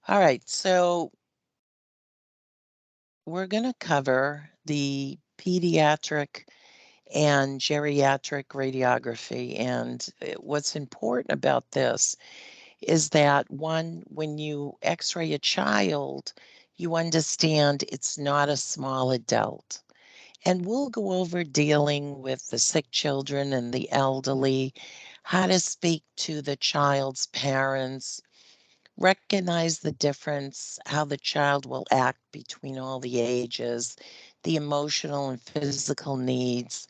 All right, so we're going to cover the pediatric and geriatric radiography. And what's important about this is that one, when you x-ray a child, you understand it's not a small adult. And we'll go over dealing with the sick children and the elderly, how to speak to the child's parents, recognize the difference, how the child will act between all the ages, the emotional and physical needs,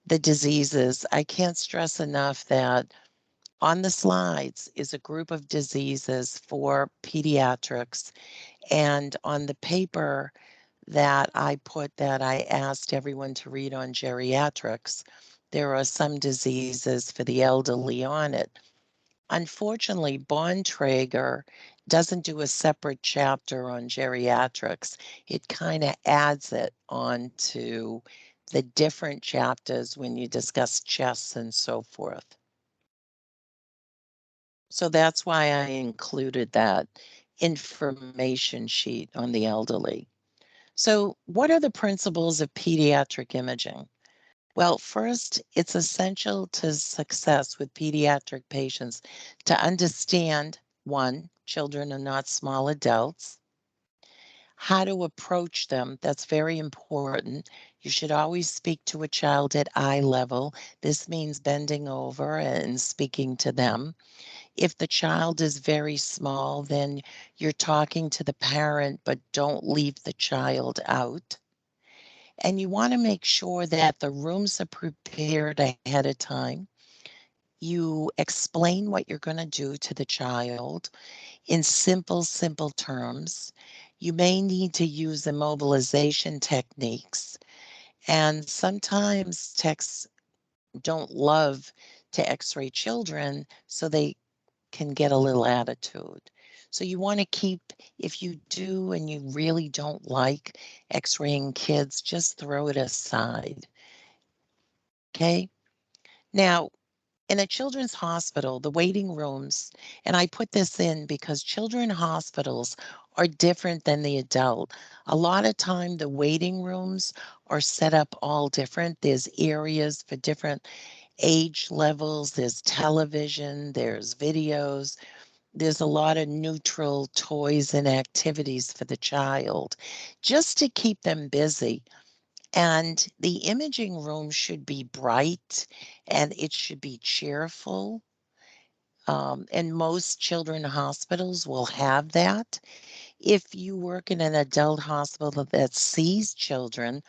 the diseases. I can't stress enough that on the slides is a group of diseases for pediatrics, and on the paper that I put that I asked everyone to read on geriatrics, there are some diseases for the elderly on it. Unfortunately, Bontrager doesn't do a separate chapter on geriatrics. It kind of adds it onto the different chapters when you discuss chess and so forth. So that's why I included that information sheet on the elderly. So what are the principles of pediatric imaging? Well, first, it's essential to success with pediatric patients to understand, one, children are not small adults, how to approach them. That's very important. You should always speak to a child at eye level. This means bending over and speaking to them. If the child is very small, then you're talking to the parent, but don't leave the child out. And you want to make sure that the rooms are prepared ahead of time. You explain what you're going to do to the child in simple terms. You may need to use immobilization techniques. And sometimes techs don't love to x-ray children, so they can get a little attitude. So you want to keep, if you do and you really don't like x-raying kids, just throw it aside. Okay? Now, in a children's hospital, the waiting rooms, and I put this in because children hospitals are different than the adult. A lot of time the waiting rooms are set up all different. There's areas for different age levels, there's television, there's videos, there's a lot of neutral toys and activities for the child just to keep them busy. And the imaging room should be bright and it should be cheerful. And most children hospitals will have that. If you work in an adult hospital that sees children,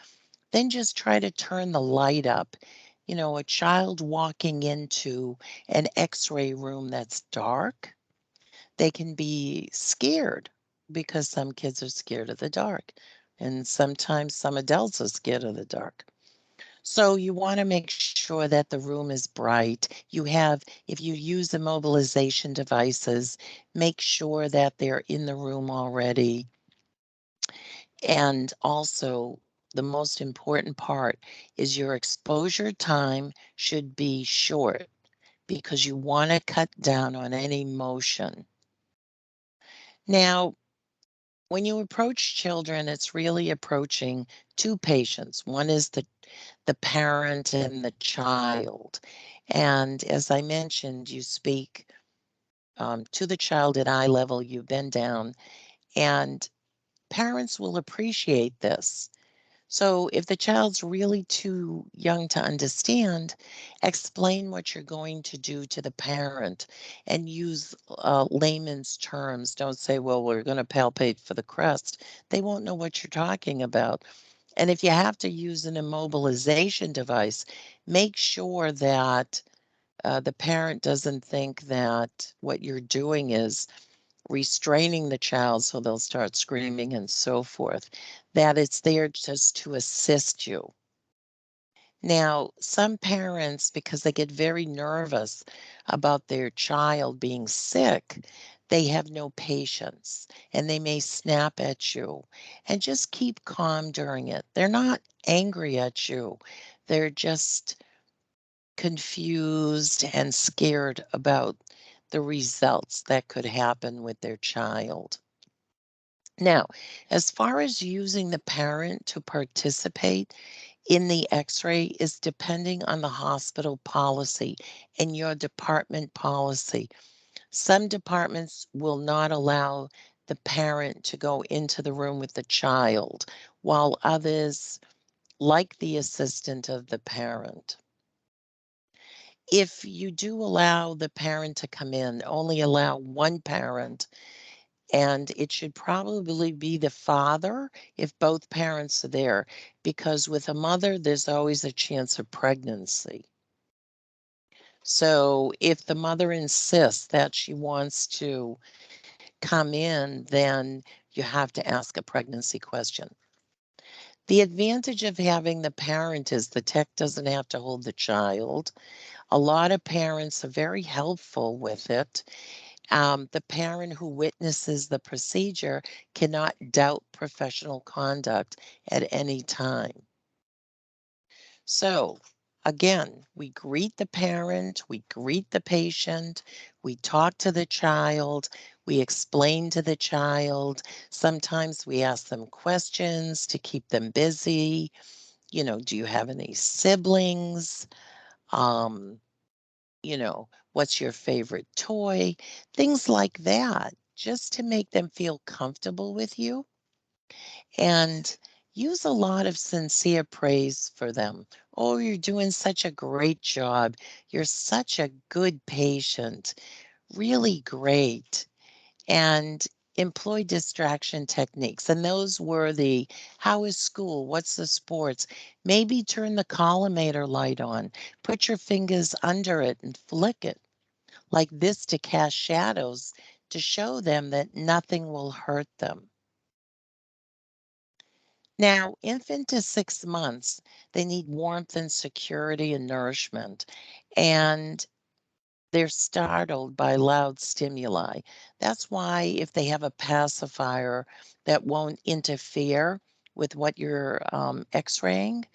then just try to turn the light up. You know, a child walking into an x-ray room that's dark, they can be scared because some kids are scared of the dark. And sometimes some adults are scared of the dark. So you want to make sure that the room is bright. You have, if you use immobilization devices, make sure that they're in the room already. And also, the most important part is your exposure time should be short because you want to cut down on any motion. Now, when you approach children, it's really approaching two patients. One is the parent and the child. And as I mentioned, you speak to the child at eye level, you bend down, and parents will appreciate this. So if the child's really too young to understand, explain what you're going to do to the parent and use layman's terms. Don't say, well, we're going to palpate for the crest. They won't know what you're talking about. And if you have to use an immobilization device, make sure that the parent doesn't think that what you're doing is restraining the child so they'll start screaming and so forth, that it's there just to assist you. Now, some parents, because they get very nervous about their child being sick, they have no patience and they may snap at you, and just keep calm during it. They're not angry at you. They're just confused and scared about the results that could happen with their child. Now, as far as using the parent to participate in the x-ray is depending on the hospital policy and your department policy. Some departments will not allow the parent to go into the room with the child, while others like the assistant of the parent. If you do allow the parent to come in, only allow one parent, and it should probably be the father if both parents are there, because with a mother, there's always a chance of pregnancy. So if the mother insists that she wants to come in, then you have to ask a pregnancy question. The advantage of having the parent is the tech doesn't have to hold the child. A lot of parents are very helpful with it. The parent who witnesses the procedure cannot doubt professional conduct at any time. So, again, we greet the parent, we greet the patient, we talk to the child, we explain to the child. Sometimes we ask them questions to keep them busy. Do you have any siblings? Um, what's your favorite toy? Things like that, just to make them feel comfortable with you. And use a lot of sincere praise for them. Oh, you're doing such a great job. You're such a good patient. Really great. And employ distraction techniques. And those were the how is school? What's the sports? Maybe turn the collimator light on. Put your fingers under it and flick it like this to cast shadows to show them that nothing will hurt them. Now, infant to 6 months, they need warmth and security and nourishment, and they're startled by loud stimuli. That's why if they have a pacifier that won't interfere with what you're x-raying,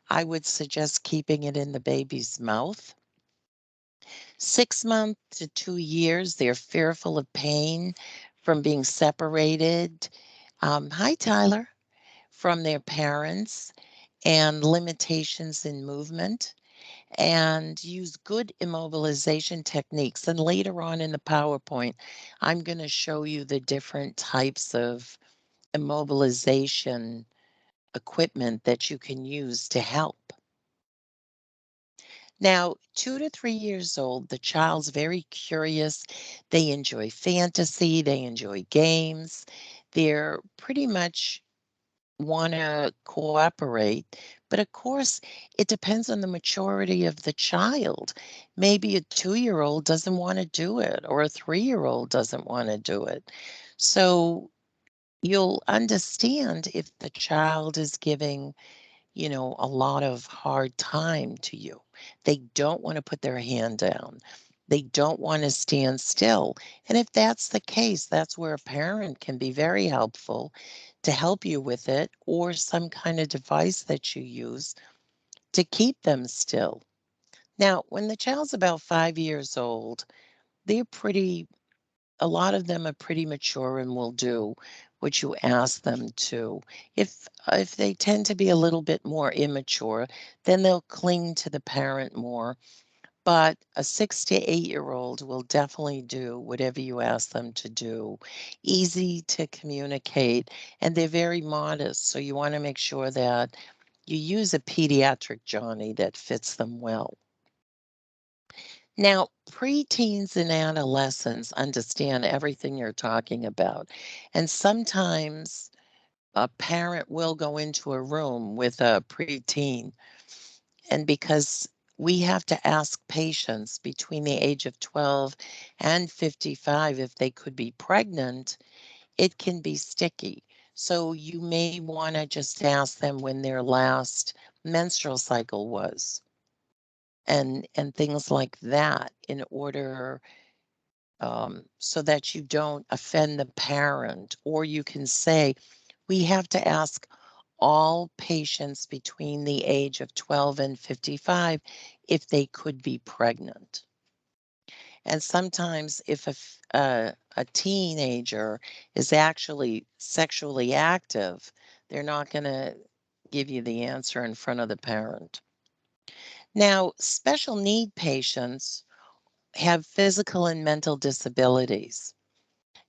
I would suggest keeping it in the baby's mouth. 6 months to 2 years, they're fearful of pain from being separated. Hi, Tyler, from their parents and limitations in movement, and use good immobilization techniques. And later on in the PowerPoint, I'm going to show you the different types of immobilization equipment that you can use to help. Now, 2 to 3 years old, the child's very curious. They enjoy fantasy, they enjoy games. They're pretty much want to cooperate. But of course, it depends on the maturity of the child. Maybe a 2-year-old doesn't want to do it, or a 3-year-old doesn't want to do it. So you'll understand if the child is giving, a lot of hard time to you. They don't want to put their hand down. They don't want to stand still. And if that's the case, that's where a parent can be very helpful to help you with it, or some kind of device that you use to keep them still. Now, when the child's about 5 years old, they're pretty, a lot of them are pretty mature and will do what you ask them to. If they tend to be a little bit more immature, then they'll cling to the parent more. But a 6 to 8-year-old will definitely do whatever you ask them to do. Easy to communicate, and they're very modest. So you want to make sure that you use a pediatric Johnny that fits them well. Now, preteens and adolescents understand everything you're talking about. And sometimes a parent will go into a room with a preteen, and because we have to ask patients between the age of 12 and 55 if they could be pregnant, it can be sticky. So you may want to just ask them when their last menstrual cycle was, and things like that, in order so that you don't offend the parent. Or you can say, we have to ask all patients between the age of 12 and 55 if they could be pregnant. And sometimes if a teenager is actually sexually active, they're not going to give you the answer in front of the parent. Now, special need patients have physical and mental disabilities.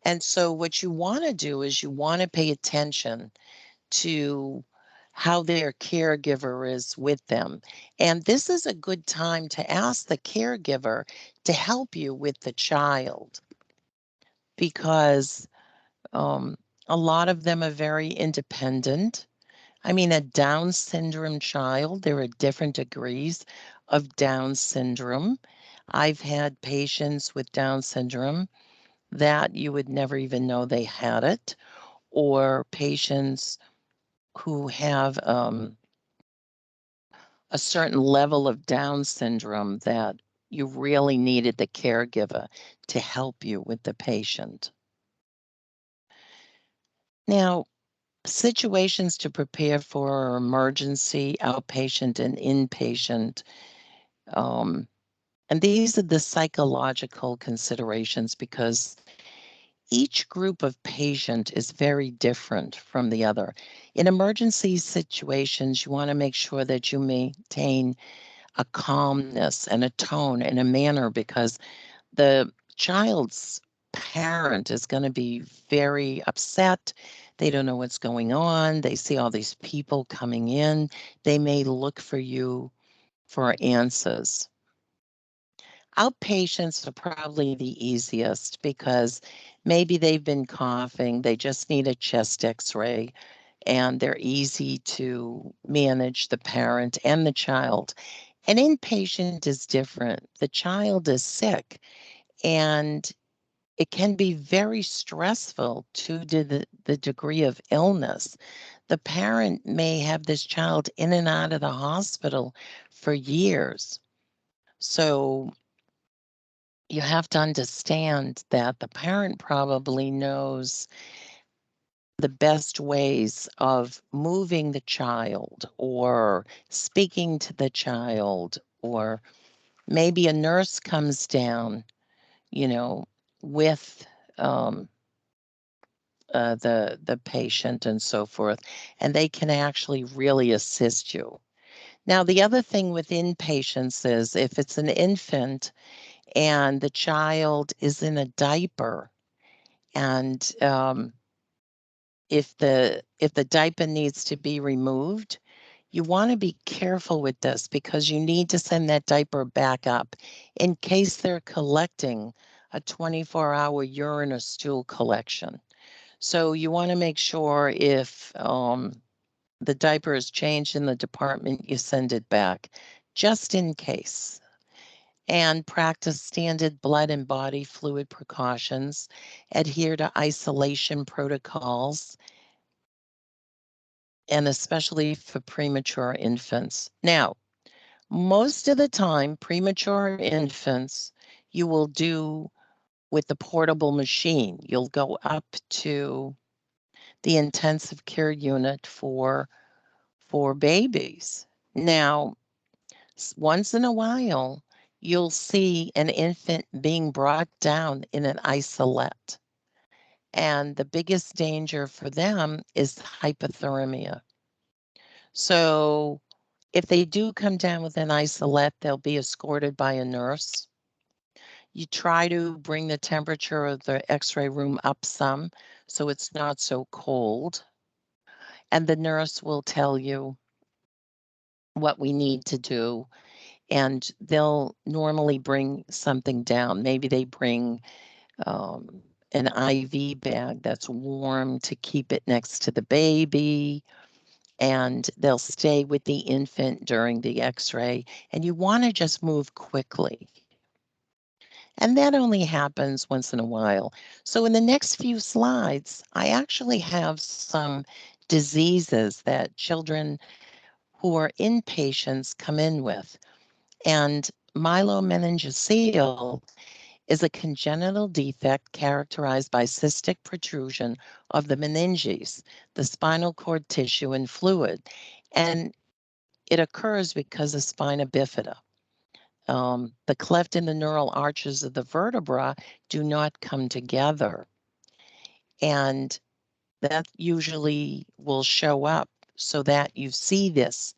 And so what you want to do is you want to pay attention to how their caregiver is with them. And this is a good time to ask the caregiver to help you with the child because um, a lot of them are very independent. I mean, a Down syndrome child, there are different degrees of Down syndrome. I've had patients with Down syndrome that you would never even know they had it, or patients who have a certain level of Down syndrome that you really needed the caregiver to help you with the patient. Now, situations to prepare for emergency, outpatient, and inpatient. And these are the psychological considerations because each group of patient is very different from the other. In emergency situations, you want to make sure that you maintain a calmness and a tone and a manner because the child's parent is going to be very upset. They don't know what's going on. They see all these people coming in. They may look for you for answers. Outpatients are probably the easiest because maybe they've been coughing, they just need a chest x-ray, and they're easy to manage, the parent and the child. An inpatient is different. The child is sick, and it can be very stressful to the degree of illness. The parent may have this child in and out of the hospital for years. So you have to understand that the parent probably knows the best ways of moving the child or speaking to the child, or maybe a nurse comes down, you know, with um, the patient and so forth, and they can actually really assist you. Now, the other thing with inpatients is if it's an infant and the child is in a diaper, and if the diaper needs to be removed, you want to be careful with this because you need to send that diaper back up in case they're collecting a 24-hour urine or stool collection. So you want to make sure if the diaper is changed in the department, you send it back just in case. And practice standard blood and body fluid precautions, adhere to isolation protocols, and especially for premature infants. Now, most of the time, premature infants, you will do with the portable machine. You'll go up to the intensive care unit for babies. Now, once in a while, you'll see an infant being brought down in an isolette. And the biggest danger for them is hypothermia. So if they do come down with an isolette, they'll be escorted by a nurse. You try to bring the temperature of the x-ray room up some so it's not so cold. And the nurse will tell you what we need to do. And they'll normally bring something down. Maybe they bring an IV bag that's warm to keep it next to the baby, and they'll stay with the infant during the x-ray, and you want to just move quickly. And that only happens once in a while. So in the next few slides, I actually have some diseases that children who are inpatients come in with. And myelomeningocele is a congenital defect characterized by cystic protrusion of the meninges, the spinal cord tissue and fluid. And it occurs because of spina bifida. The cleft in the neural arches of the vertebra do not come together. And that usually will show up so that you see this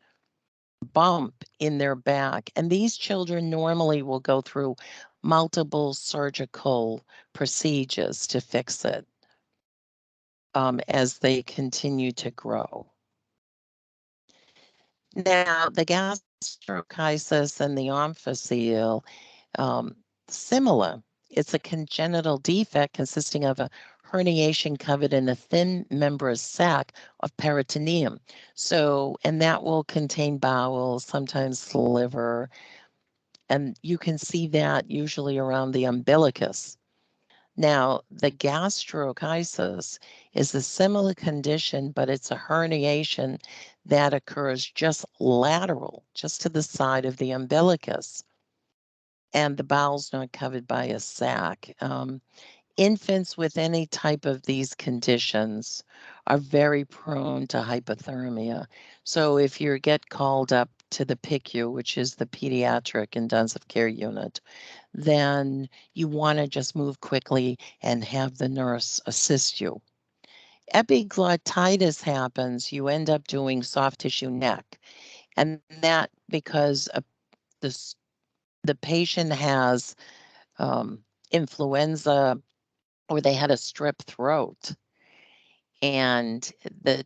bump in their back. And these children normally will go through multiple surgical procedures to fix it as they continue to grow. Now, the gastroschisis and the omphalocele, similar. It's a congenital defect consisting of a herniation covered in a thin membranous sac of peritoneum. So, and that will contain bowels, sometimes liver, and you can see that usually around the umbilicus. Now, the gastroschisis is a similar condition, but it's a herniation that occurs just lateral, just to the side of the umbilicus, and the bowel's not covered by a sac. Infants with any type of these conditions are very prone to hypothermia. So if you get called up to the PICU, which is the Pediatric Intensive Care Unit, then you want to just move quickly and have the nurse assist you. Epiglottitis happens, you end up doing soft tissue neck, and that because the patient has influenza or they had a strep throat, and the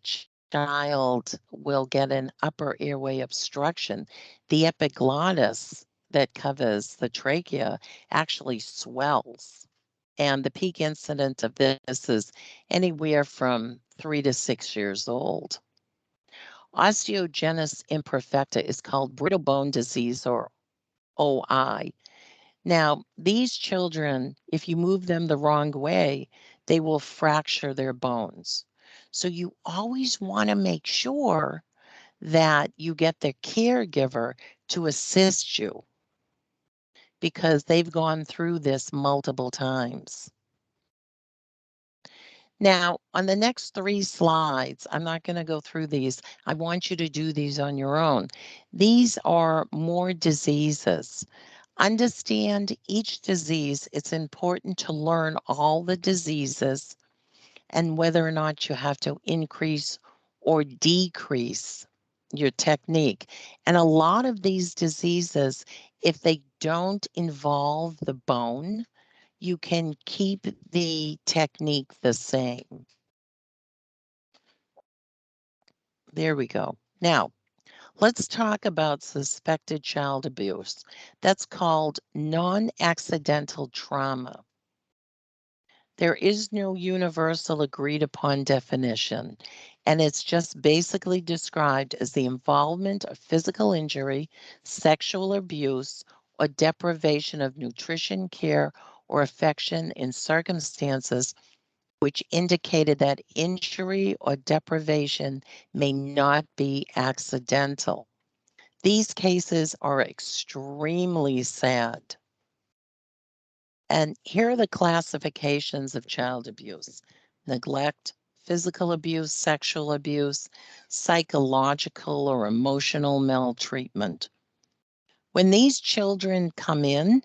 child will get an upper airway obstruction. The epiglottis that covers the trachea actually swells. And the peak incidence of this is anywhere from 3 to 6 years old. Osteogenesis imperfecta is called brittle bone disease, or OI. Now, these children, if you move them the wrong way, they will fracture their bones. So you always want to make sure that you get the caregiver to assist you because they've gone through this multiple times. Now, on the next 3 slides, I'm not going to go through these. I want you to do these on your own. These are more diseases. Understand each disease. It's important to learn all the diseases and whether or not you have to increase or decrease your technique. And a lot of these diseases, if they don't involve the bone, you can keep the technique the same. There we go. Now, let's talk about suspected child abuse. That's called non-accidental trauma. There is no universal agreed upon definition, and it's just basically described as the involvement of physical injury, sexual abuse, or deprivation of nutrition, care, or affection in circumstances which indicated that injury or deprivation may not be accidental. These cases are extremely sad. And here are the classifications of child abuse: neglect, physical abuse, sexual abuse, psychological or emotional maltreatment. When these children come in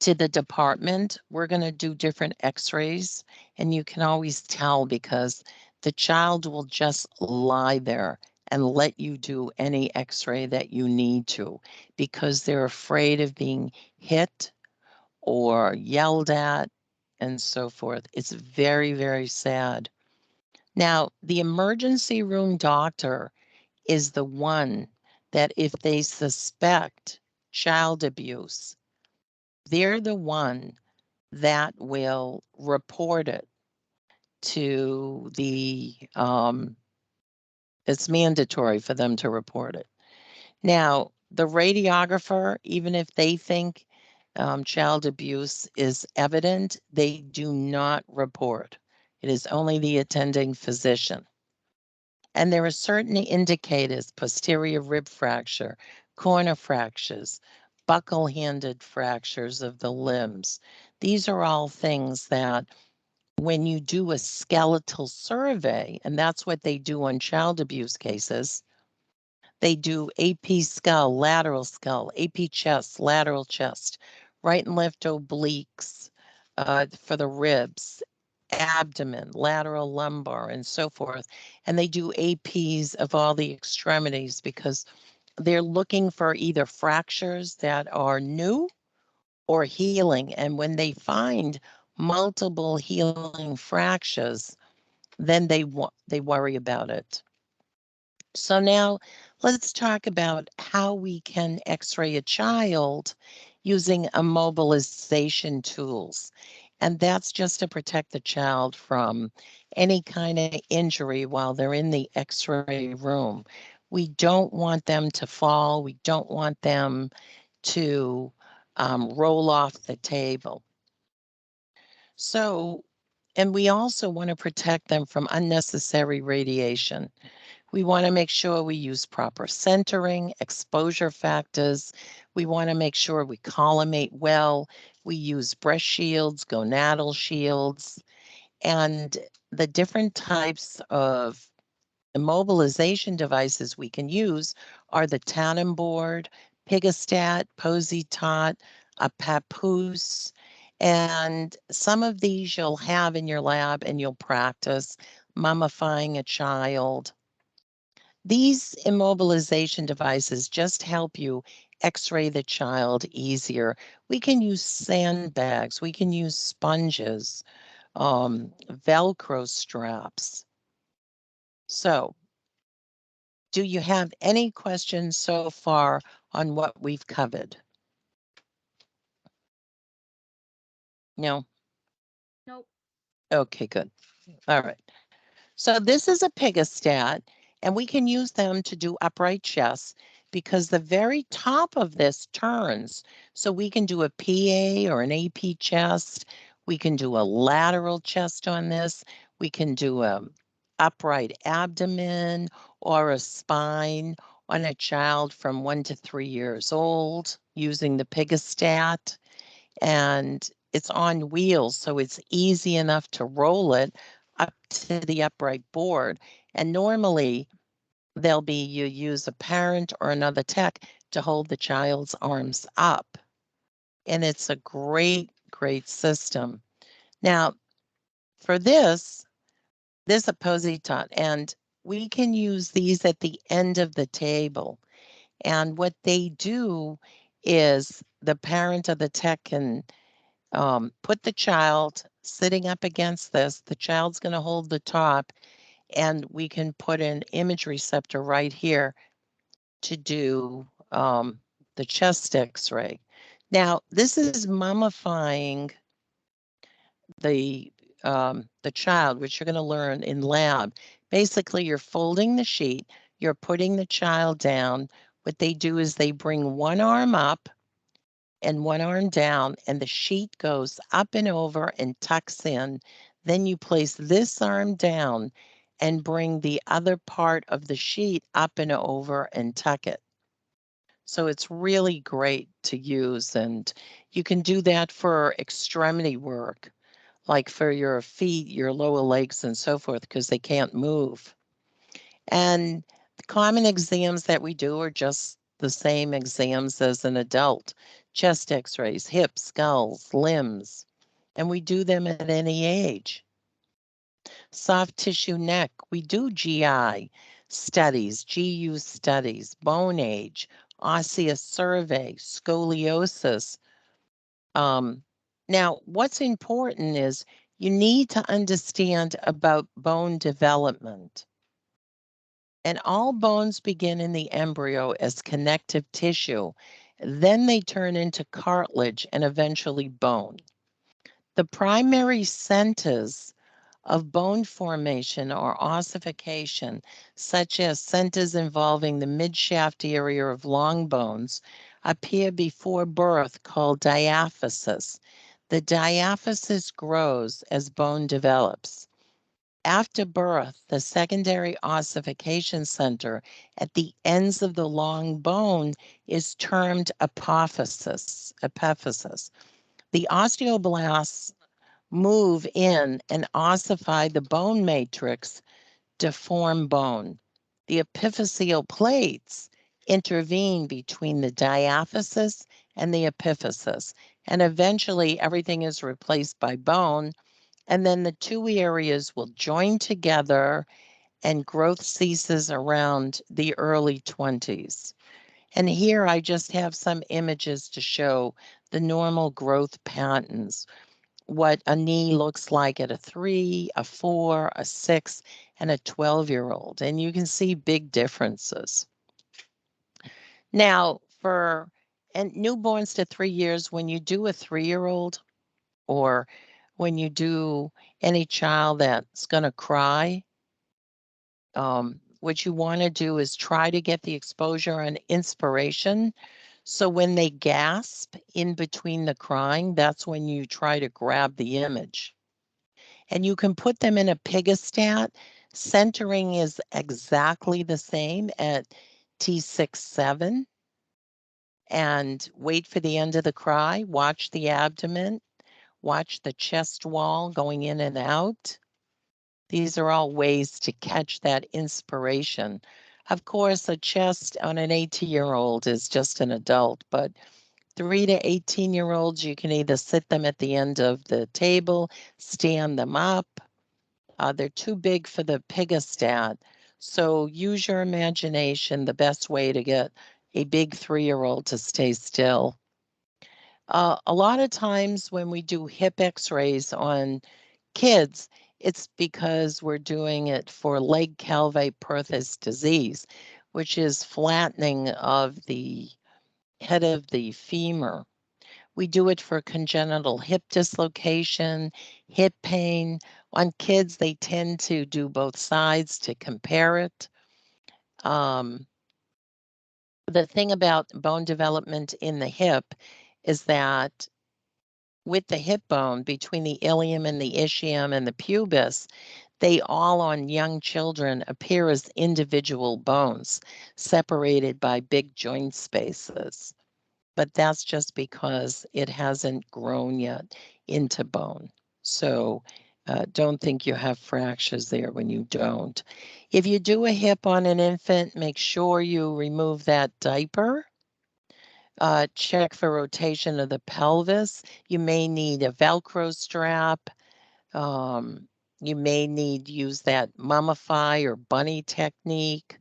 to the department, we're going to do different x-rays, and you can always tell because the child will just lie there and let you do any x-ray that you need to because they're afraid of being hit or yelled at and so forth. It's very, very sad. Now, the emergency room doctor is the one that if they suspect child abuse, they're the one that will report it to the, it's mandatory for them to report it. Now, the radiographer, even if they think child abuse is evident, they do not report. It is only the attending physician. And there are certain indicators: posterior rib fracture, corner fractures, buckle-handed fractures of the limbs. These are all things that when you do a skeletal survey, and that's what they do on child abuse cases, They do AP skull, AP chest, lateral chest, right and left obliques for the ribs, abdomen, lateral lumbar, and so forth. And they do APs of all the extremities because they're looking for either fractures that are new or healing. And when they find multiple healing fractures, then they worry about it. So now let's talk about how we can x-ray a child using immobilization tools. And that's just to protect the child from any kind of injury while they're in the x-ray room. We don't want them to fall. We don't want them to roll off the table. So, and we also want to protect them from unnecessary radiation. We want to make sure we use proper centering, exposure factors. We want to make sure we collimate well. We use breast shields, gonadal shields, and the different types of immobilization devices we can use are the tandem board, Pigastat, Positot, a papoose, and some of these you'll have in your lab and you'll practice mummifying a child. These immobilization devices just help you x-ray the child easier. We can use sandbags, we can use sponges, Velcro straps. So, do you have any questions so far on what we've covered? No? Nope. Okay, good. All right. So this is a Pigastat, and we can use them to do upright chests because the very top of this turns. So we can do a PA or an AP chest. We can do a lateral chest on this. We can do a upright abdomen or a spine on a child from 1 to 3 years old using the Pigastat. And it's on wheels, so it's easy enough to roll it up to the upright board. And normally there'll be you use a parent or another tech to hold the child's arms up. And it's a great, great system. Now, for this a Positot, and we can use these at the end of the table. And what they do is the parent or the tech can put the child sitting up against this. The child's going to hold the top, and we can put an image receptor right here to do the chest x-ray. Now, this is mummifying the child, which you're going to learn in lab. Basically, you're folding the sheet, you're putting the child down. What they do is they bring one arm up and one arm down, and the sheet goes up and over and tucks in. Then you place this arm down and bring the other part of the sheet up and over and tuck it. So it's really great to use, and you can do that for extremity work, like for your feet, your lower legs, and so forth, because they can't move. And the common exams that we do are just the same exams as an adult. Chest x-rays, hips, skulls, limbs, and we do them at any age. Soft tissue neck, we do GI studies, GU studies, bone age, osseous survey, scoliosis. Now, what's important is you need to understand about bone development. And all bones begin in the embryo as connective tissue. Then they turn into cartilage and eventually bone. The primary centers of bone formation or ossification, such as centers involving the midshaft area of long bones, appear before birth called diaphysis. The diaphysis grows as bone develops. After birth, the secondary ossification center at the ends of the long bone is termed epiphysis. The osteoblasts move in and ossify the bone matrix to form bone. The epiphyseal plates intervene between the diaphysis and the epiphysis, and eventually everything is replaced by bone, and then the two areas will join together and growth ceases around the early 20s. And here I just have some images to show the normal growth patterns, what a knee looks like at a 3, a 4, a 6, and a 12-year-old. And you can see big differences. Now, for newborns to 3 years, when you do a 3-year-old or when you do any child that's going to cry, what you want to do is try to get the exposure and inspiration. So when they gasp in between the crying, that's when you try to grab the image. And you can put them in a pigostat. Centering is exactly the same at T6, 7. And wait for the end of the cry. Watch the abdomen. Watch the chest wall going in and out. These are all ways to catch that inspiration. Of course, a chest on an 18-year-old is just an adult, but 3 to 18-year-olds, you can either sit them at the end of the table, stand them up. They're too big for the pigostat. So use your imagination, the best way to get a big 3-year-old to stay still. A lot of times when we do hip x-rays on kids, it's because we're doing it for leg calvé-Perthes disease, which is flattening of the head of the femur. We do it for congenital hip dislocation, hip pain. On kids, they tend to do both sides to compare it. The thing about bone development in the hip is that with the hip bone between the ilium and the ischium and the pubis, they all on young children appear as individual bones separated by big joint spaces. But that's just because it hasn't grown yet into bone. So don't think you have fractures there when you don't. If you do a hip on an infant, make sure you remove that diaper. Check for rotation of the pelvis. You may need a Velcro strap. You may need use that mummify or bunny technique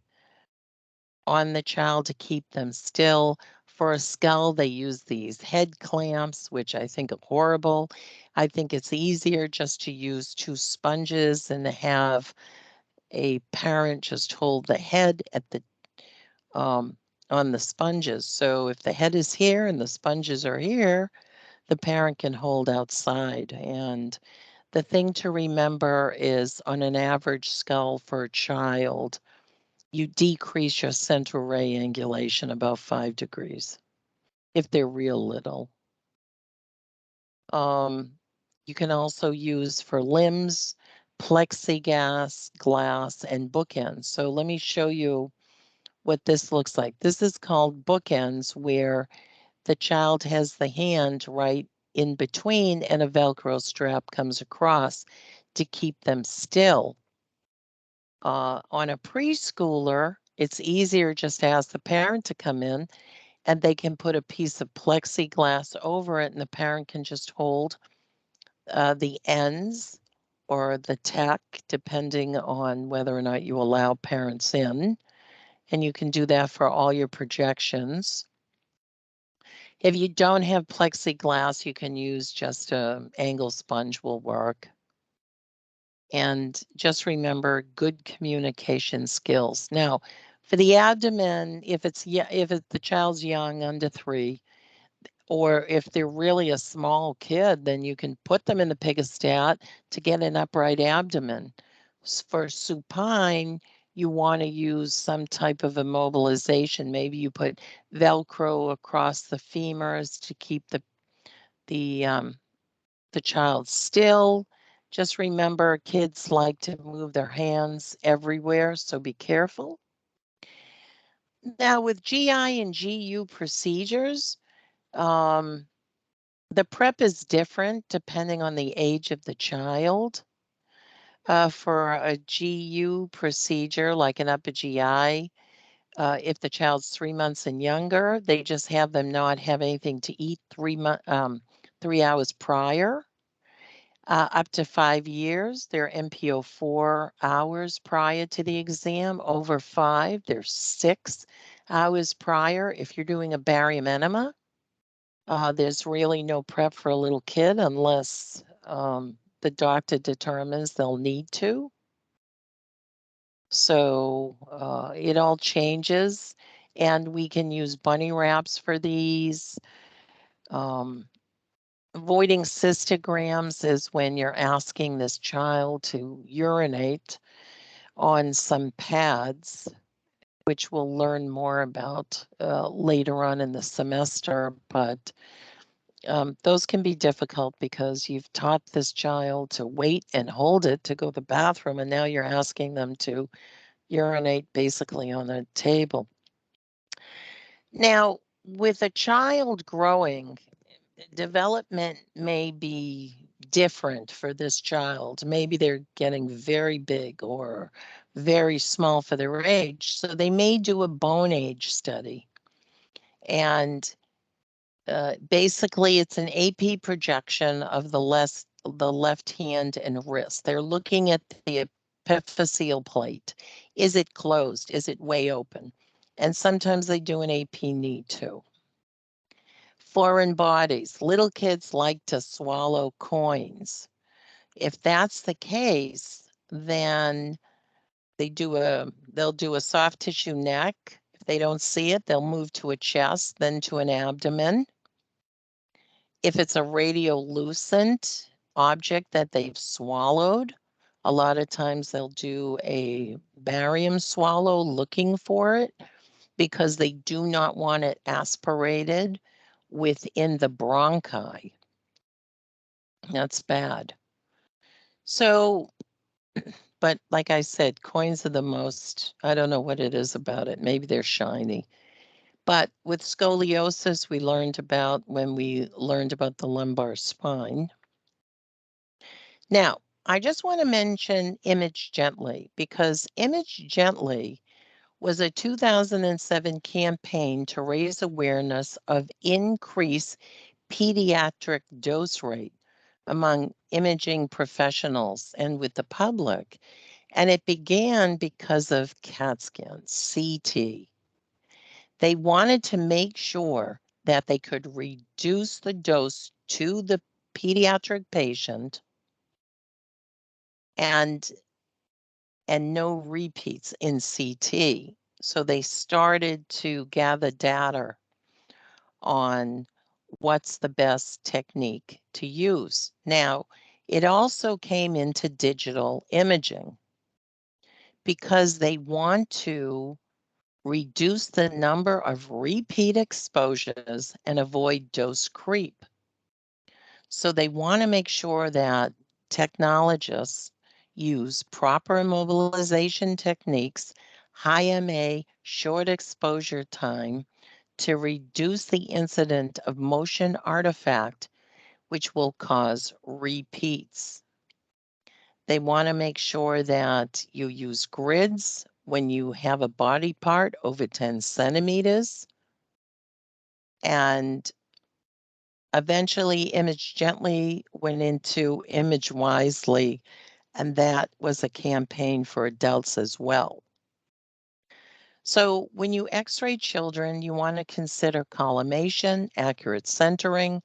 on the child to keep them still. For a skull, they use these head clamps, which I think are horrible. I think it's easier just to use 2 sponges and have a parent just hold the head at the on the sponges. So if the head is here and the sponges are here, the parent can hold outside. And the thing to remember is on an average skull for a child, you decrease your central ray angulation about 5 degrees if they're real little. You can also use for limbs, plexiglass, glass, and bookends. So let me show you what this looks like. This is called bookends, where the child has the hand right in between and a Velcro strap comes across to keep them still. On a preschooler, it's easier just to ask the parent to come in and they can put a piece of plexiglass over it and the parent can just hold the ends or the tech, depending on whether or not you allow parents in. And you can do that for all your projections. If you don't have plexiglass, you can use just an angle sponge will work. And just remember good communication skills. Now, for the abdomen, if the child's young, under 3, or if they're really a small kid, then you can put them in the pigostat to get an upright abdomen. For supine, you want to use some type of immobilization. Maybe you put Velcro across the femurs to keep the child still. Just remember, kids like to move their hands everywhere, so be careful. Now, with GI and GU procedures, the prep is different depending on the age of the child. For a GU procedure, like an upper GI, if the child's 3 months and younger, they just have them not have anything to eat 3 hours prior. Up to 5 years, they're MPO 4 hours prior to the exam. Over 5, they're 6 hours prior. If you're doing a barium enema, there's really no prep for a little kid unless the doctor determines they'll need to. So it all changes, and we can use bunny wraps for these. Avoiding cystograms is when you're asking this child to urinate on some pads, which we'll learn more about later on in the semester, but those can be difficult because you've taught this child to wait and hold it to go to the bathroom, and now you're asking them to urinate basically on a table. Now, with a child growing, development may be different for this child. Maybe they're getting very big or very small for their age. So they may do a bone age study. And basically, it's an AP projection of the left hand and wrist. They're looking at the epiphyseal plate. Is it closed? Is it way open? And sometimes they do an AP knee too. Foreign bodies. Little kids like to swallow coins. If that's the case, then they'll do a soft tissue neck. If they don't see it, they'll move to a chest, then to an abdomen. If it's a radiolucent object that they've swallowed, a lot of times they'll do a barium swallow looking for it because they do not want it aspirated within the bronchi. That's bad. So, but like I said, coins are the most, I don't know what it is about it. Maybe they're shiny. But with scoliosis, we learned about when we learned about the lumbar spine. Now, I just want to mention Image Gently because Image Gently was a 2007 campaign to raise awareness of increased pediatric dose rate among imaging professionals and with the public. And it began because of CAT scans, CT. They wanted to make sure that they could reduce the dose to the pediatric patient and no repeats in CT. So they started to gather data on what's the best technique to use. Now, it also came into digital imaging because they want to reduce the number of repeat exposures and avoid dose creep. So they want to make sure that technologists use proper immobilization techniques, high MA, short exposure time to reduce the incident of motion artifact, which will cause repeats. They want to make sure that you use grids when you have a body part over 10 centimeters. And eventually, Image Gently went into Image Wisely, and that was a campaign for adults as well. So when you x-ray children, you want to consider collimation, accurate centering,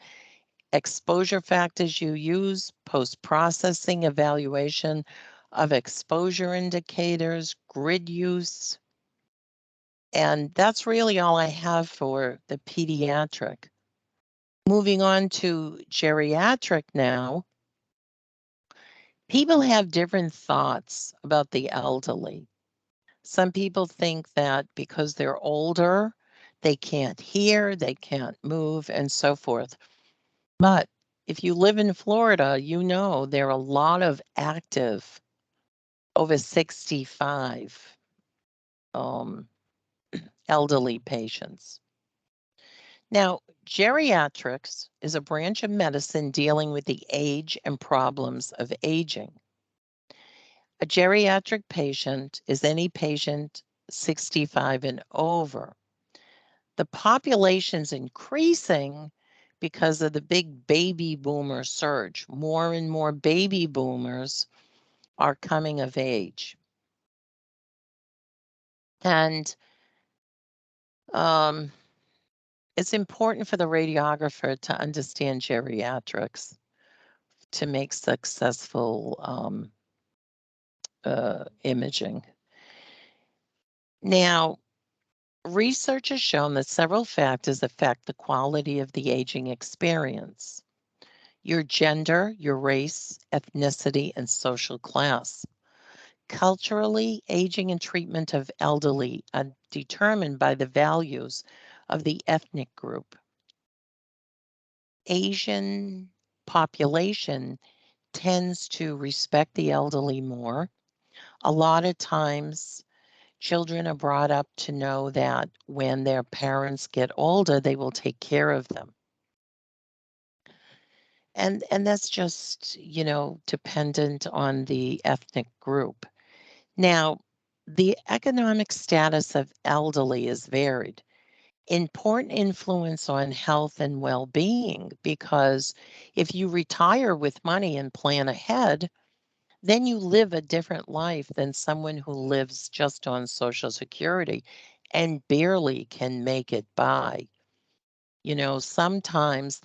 exposure factors you use, post-processing evaluation of exposure indicators, grid use. And that's really all I have for the pediatric. Moving on to geriatric now, people have different thoughts about the elderly. Some people think that because they're older, they can't hear, they can't move, and so forth. But if you live in Florida, you know there are a lot of active over 65 elderly patients. Now, geriatrics is a branch of medicine dealing with the age and problems of aging. A geriatric patient is any patient 65 and over. The population's increasing because of the big baby boomer surge. More and more baby boomers are coming of age. And it's important for the radiographer to understand geriatrics to make successful imaging. Now, research has shown that several factors affect the quality of the aging experience. Your gender, your race, ethnicity, and social class. Culturally, aging and treatment of elderly are determined by the values of the ethnic group. Asian population tends to respect the elderly more. A lot of times, children are brought up to know that when their parents get older, they will take care of them. And that's just, dependent on the ethnic group. Now, the economic status of elderly is varied. Important influence on health and well-being, because if you retire with money and plan ahead, then you live a different life than someone who lives just on Social Security and barely can make it by. Sometimes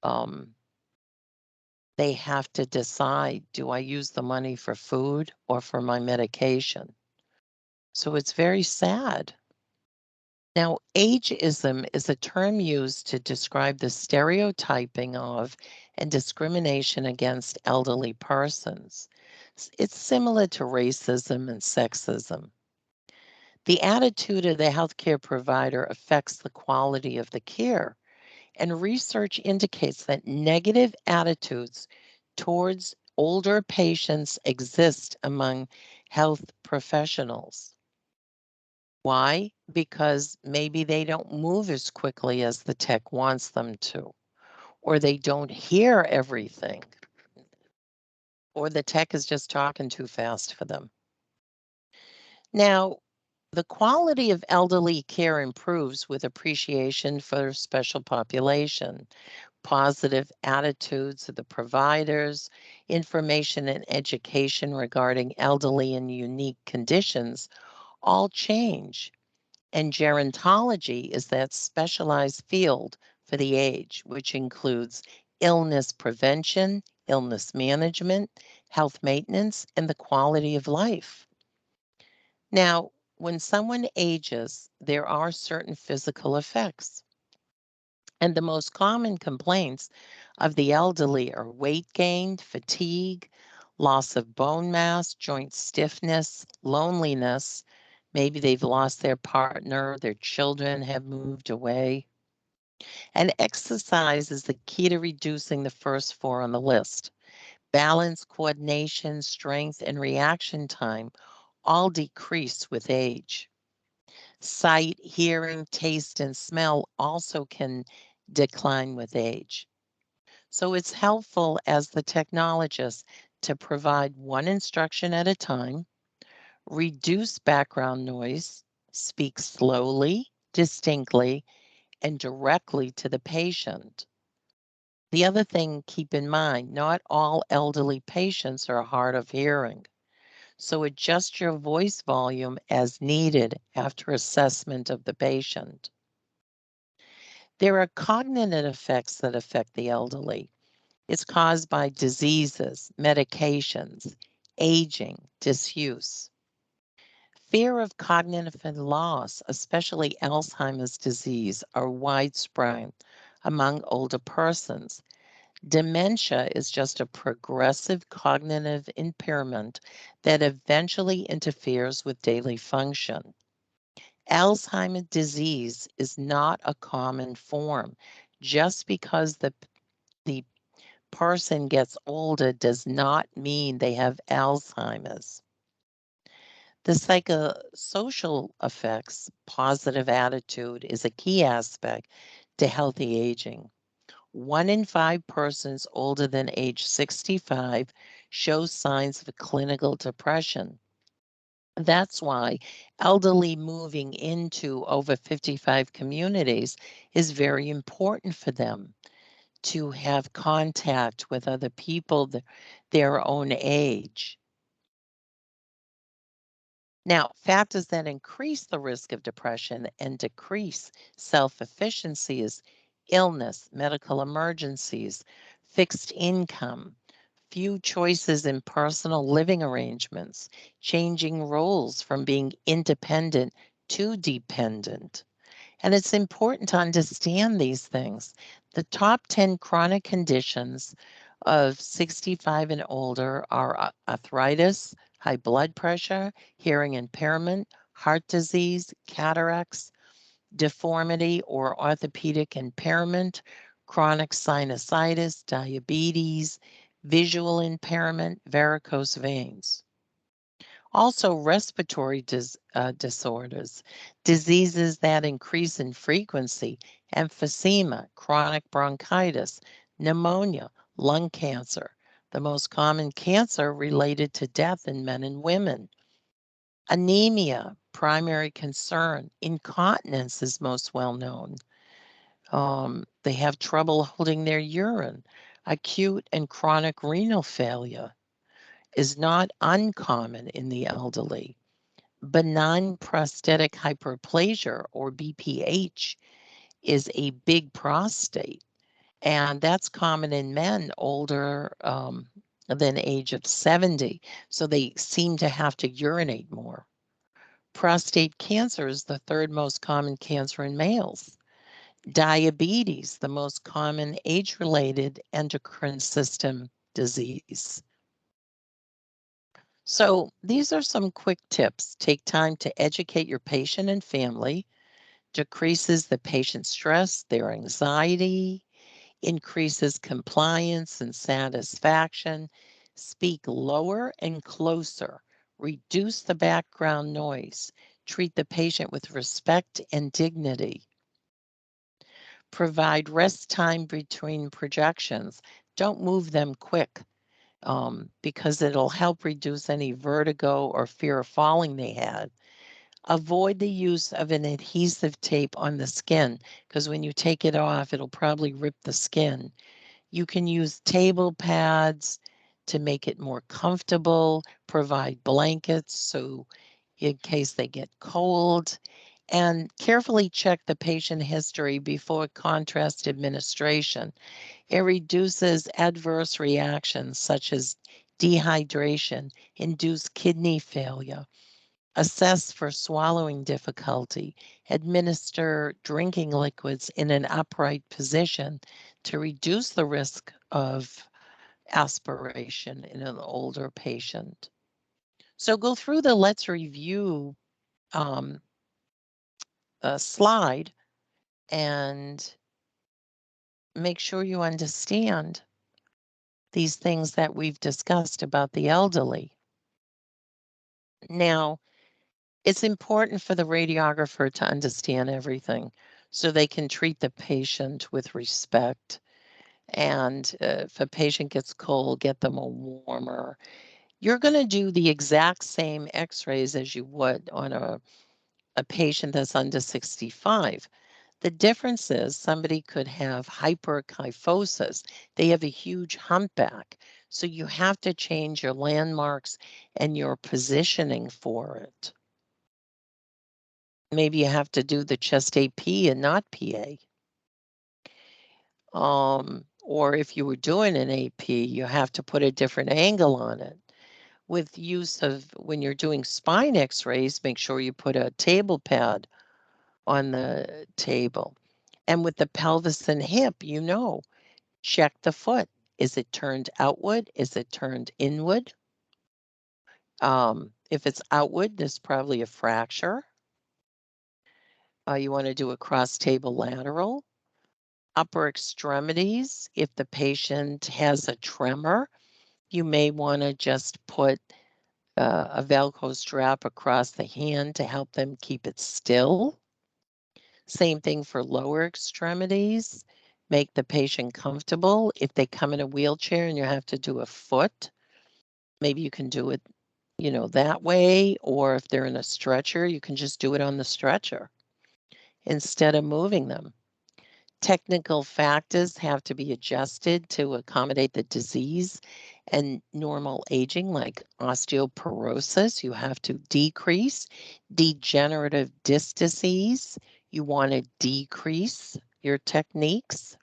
um, they have to decide, do I use the money for food or for my medication? So it's very sad. Now, ageism is a term used to describe the stereotyping of and discrimination against elderly persons. It's similar to racism and sexism. The attitude of the healthcare provider affects the quality of the care, and research indicates that negative attitudes towards older patients exist among health professionals. Why? Because maybe they don't move as quickly as the tech wants them to, or they don't hear everything, or the tech is just talking too fast for them. Now, the quality of elderly care improves with appreciation for special population, positive attitudes of the providers, information and education regarding elderly and unique conditions all change. And gerontology is that specialized field for the age, which includes illness prevention, illness management, health maintenance, and the quality of life. Now, when someone ages, there are certain physical effects. And the most common complaints of the elderly are weight gain, fatigue, loss of bone mass, joint stiffness, loneliness. Maybe they've lost their partner, their children have moved away. And exercise is the key to reducing the first four on the list. Balance, coordination, strength, and reaction time all decrease with age. Sight, hearing, taste, and smell also can decline with age. So it's helpful as the technologist to provide one instruction at a time, reduce background noise, speak slowly, distinctly, and directly to the patient. The other thing, keep in mind, not all elderly patients are hard of hearing. So adjust your voice volume as needed after assessment of the patient. There are cognitive effects that affect the elderly. It's caused by diseases, medications, aging, disuse. Fear of cognitive loss, especially Alzheimer's disease, are widespread among older persons. Dementia is just a progressive cognitive impairment that eventually interferes with daily function. Alzheimer's disease is not a common form. Just because the person gets older does not mean they have Alzheimer's. The psychosocial effects, positive attitude is a key aspect to healthy aging. 1 in 5 persons older than age 65 show signs of clinical depression. That's why elderly moving into over 55 communities is very important for them to have contact with other people their own age. Now, factors that increase the risk of depression and decrease self-efficiency is illness, medical emergencies, fixed income, few choices in personal living arrangements, changing roles from being independent to dependent. And it's important to understand these things. The top 10 chronic conditions of 65 and older are arthritis, high blood pressure, hearing impairment, heart disease, cataracts, deformity or orthopedic impairment, chronic sinusitis, diabetes, visual impairment, varicose veins. Also, respiratory disorders, diseases that increase in frequency, emphysema, chronic bronchitis, pneumonia, lung cancer, the most common cancer related to death in men and women. Anemia, primary concern. Incontinence is most well known. They have trouble holding their urine. Acute and chronic renal failure is not uncommon in the elderly. Benign prostatic hyperplasia, or BPH, is a big prostate, and that's common in men older than age of 70, so they seem to have to urinate more. Prostate cancer is the third most common cancer in males. Diabetes, the most common age-related endocrine system disease. So these are some quick tips. Take time to educate your patient and family, decreases the patient's stress, their anxiety, increases compliance and satisfaction, speak lower and closer, reduce the background noise, treat the patient with respect and dignity, provide rest time between projections, don't move them quick. Because it'll help reduce any vertigo or fear of falling they had. Avoid the use of an adhesive tape on the skin, because when you take it off, it'll probably rip the skin. You can use table pads to make it more comfortable, provide blankets so in case they get cold, and carefully check the patient history before contrast administration. It reduces adverse reactions such as dehydration, induced kidney failure, assess for swallowing difficulty, administer drinking liquids in an upright position to reduce the risk of aspiration in an older patient. So go through the let's review slide and make sure you understand these things that we've discussed about the elderly. Now, it's important for the radiographer to understand everything so they can treat the patient with respect. And if a patient gets cold, get them a warmer. You're going to do the exact same x-rays as you would on a patient that's under 65. The difference is somebody could have hyperkyphosis. They have a huge humpback. So you have to change your landmarks and your positioning for it. Maybe you have to do the chest AP and not PA. Or if you were doing an AP, you have to put a different angle on it. With use of, when you're doing spine x-rays, make sure you put a table pad on the table. And with the pelvis and hip, check the foot. Is it turned outward? Is it turned inward? If it's outward, there's probably a fracture. You want to do a cross table lateral. Upper extremities, if the patient has a tremor, you may want to just put a Velcro strap across the hand to help them keep it still. Same thing for lower extremities. make the patient comfortable. If they come in a wheelchair and you have to do a foot, maybe you can do it, that way. Or if they're in a stretcher, you can just do it on the stretcher instead of moving them. Technical factors have to be adjusted to accommodate the disease and normal aging, like osteoporosis, you have to decrease. Degenerative disc disease, you want to decrease your techniques.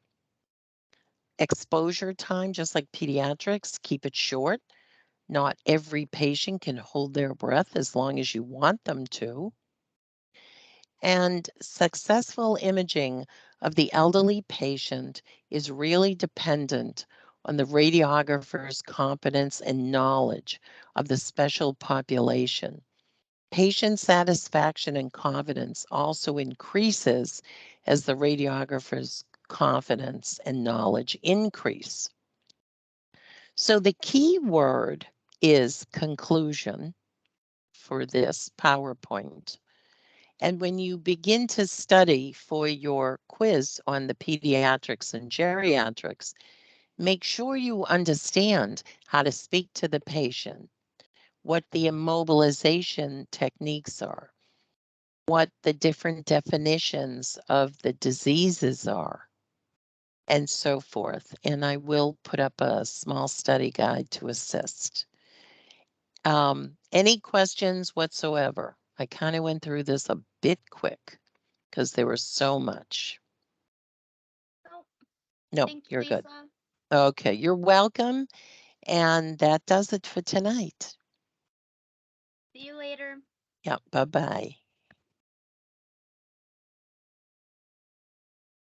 Exposure time, just like pediatrics, keep it short. Not every patient can hold their breath as long as you want them to. And successful imaging of the elderly patient is really dependent on the radiographer's competence and knowledge of the special population. Patient satisfaction and confidence also increases as the radiographer's confidence and knowledge increase. So the key word is conclusion for this PowerPoint. And when you begin to study for your quiz on the pediatrics and geriatrics, make sure you understand how to speak to the patient, what the immobilization techniques are, what the different definitions of the diseases are, and so forth. And I will put up a small study guide to assist. Any questions whatsoever? I kind of went through this a bit quick because there was so much. No, you're good. Okay, you're welcome. And that does it for tonight. See you later. Yeah, bye-bye.